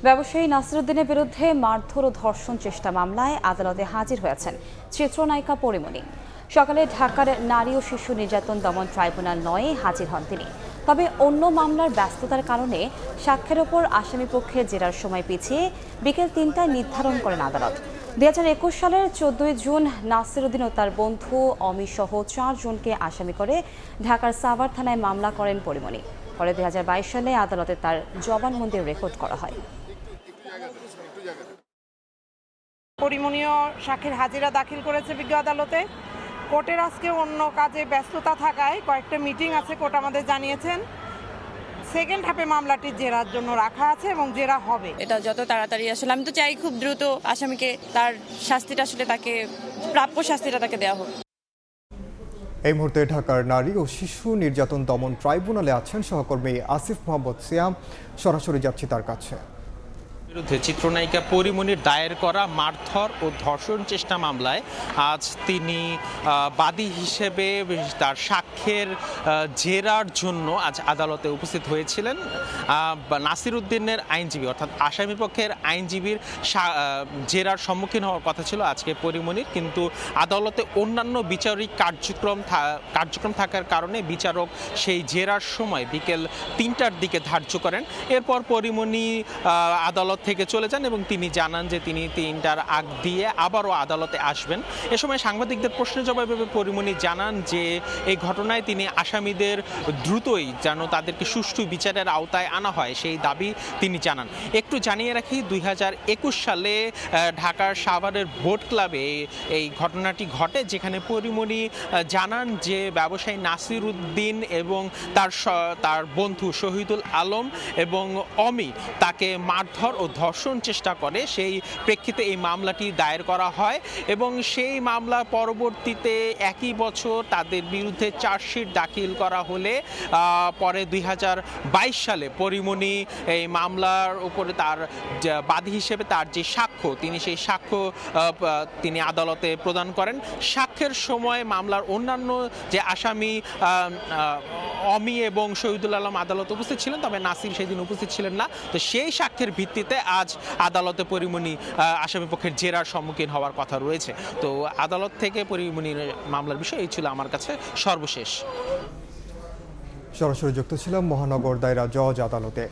ব্যবসায়ী নাসিরুদ্দিনের বিরুদ্ধে মারধর ও ধর্ষণ চেষ্টা মামলায় আদালতে হাজির হয়েছেন চিত্রনায়িকা পরিমণি। সকালে ঢাকার নারী ও শিশু নির্যাতন দমন ট্রাইব্যুনাল ৯-এ হাজির হন তিনি। তবে অন্য মামলার ব্যস্ততার কারণে সাক্ষ্যের ওপর আসামিপক্ষের জেরার সময় পিছিয়ে বিকেল ৩টায় নির্ধারণ করেন আদালত। ২০২১ সালের ১৪ জুন নাসিরুদ্দিন ও তার বন্ধু অমি সহ ৪ জনকে আসামি করে ঢাকার সাভার থানায় মামলা করেন পরিমণি। পরে ২০২২ সালে আদালতে তার জবানবন্দি রেকর্ড করা হয়। পরিমণীয় সাক্ষীর হাজিরা দাখিল করেছে বিজ্ঞ আদালতে। কোর্টের আজকে অন্য কাজে ব্যস্ততা থাকায় কয়েকটা মিটিং আছে, কোর্ট আমাদের জানিয়েছেন। সেকেন্ড হাফে মামলাটি জেরার জন্য রাখা আছে এবং জেরা হবে। এটা যত তাড়াতাড়ি আসলে আমি তো চাই খুব দ্রুত আসামিকে তার শাস্তিটা আসলে তাকে প্রাপ্য শাস্তিটা তাকে দেওয়া হোক। এই মুহূর্তে ঢাকার নারী ও শিশু নির্যাতন দমন ট্রাইব্যুনালে আছেন সহকর্মী আসিফ মোহাম্মদ সিয়াম। সরাসরি যাচ্ছি তার কাছে। বিরুদ্ধে চিত্রনায়িকা পরিমণির দায়ের করা মারধর ও ধর্ষণ চেষ্টা মামলায় আজ তিনি বাদী হিসেবে তার সাক্ষ্যের জেরার জন্য আজ আদালতে উপস্থিত হয়েছিলেন। নাসিরুদ্দিনের আইনজীবী অর্থাৎ আসামিপক্ষের আইনজীবীর জেরার সম্মুখীন হওয়ার কথা ছিল আজকে পরিমণির, কিন্তু আদালতে অন্যান্য বিচারিক কার্যক্রম থাকার কারণে বিচারক সেই জেরার সময় বিকেল ৩টার দিকে ধার্য করেন। এরপর পরিমণি আদালত থেকে চলে যান এবং তিনি জানান যে তিনি ৩টার আগ দিয়ে আবারও আদালতে আসবেন। এ সময় সাংবাদিকদের প্রশ্নের জবাবে পরিমণি জানান যে এই ঘটনায় তিনি আসামিদের দ্রুতই যেন তাদেরকে সুষ্ঠু বিচারের আওতায় আনা হয় সেই দাবি তিনি জানান। একটু জানিয়ে রাখি, ২০২১ সালে ঢাকার সাভারের বোট ক্লাবে এই ঘটনাটি ঘটে, যেখানে পরিমণি জানান যে ব্যবসায়ী নাসিরুদ্দিন এবং তার বন্ধু শহীদুল আলম এবং অমি তাকে মারধর ও ধর্ষণ চেষ্টা করে। সেই প্রেক্ষিতে এই মামলাটি দায়ের করা হয় এবং সেই মামলা পরবর্তীতে একই বছর তাদের বিরুদ্ধে চার্জশিট দাখিল করা হলে পরে ২০২২ সালে পরিমণি এই মামলার উপরে তার বাদী হিসেবে তার যে সাক্ষ্য সেই সাক্ষ্য তিনি আদালতে প্রদান করেন। সাক্ষ্যের সময় মামলার অন্যান্য যে আসামি অমি এবং শহীদুল আলম আদালতে উপস্থিত ছিলেন, তবে নাসির সেদিন উপস্থিত ছিলেন না। তো সেই সাক্ষ্যের ভিত্তিতে আজ আদালতে পরিমণি আসামিপক্ষের জেরার সম্মুখীন হওয়ার কথা রয়েছে। তো আদালত থেকে পরিমণির মামলার বিষয় এই ছিল আমার কাছে সর্বশেষ। সরাসরি যুক্ত ছিলাম মহানগর দায়রা জজ আদালতে।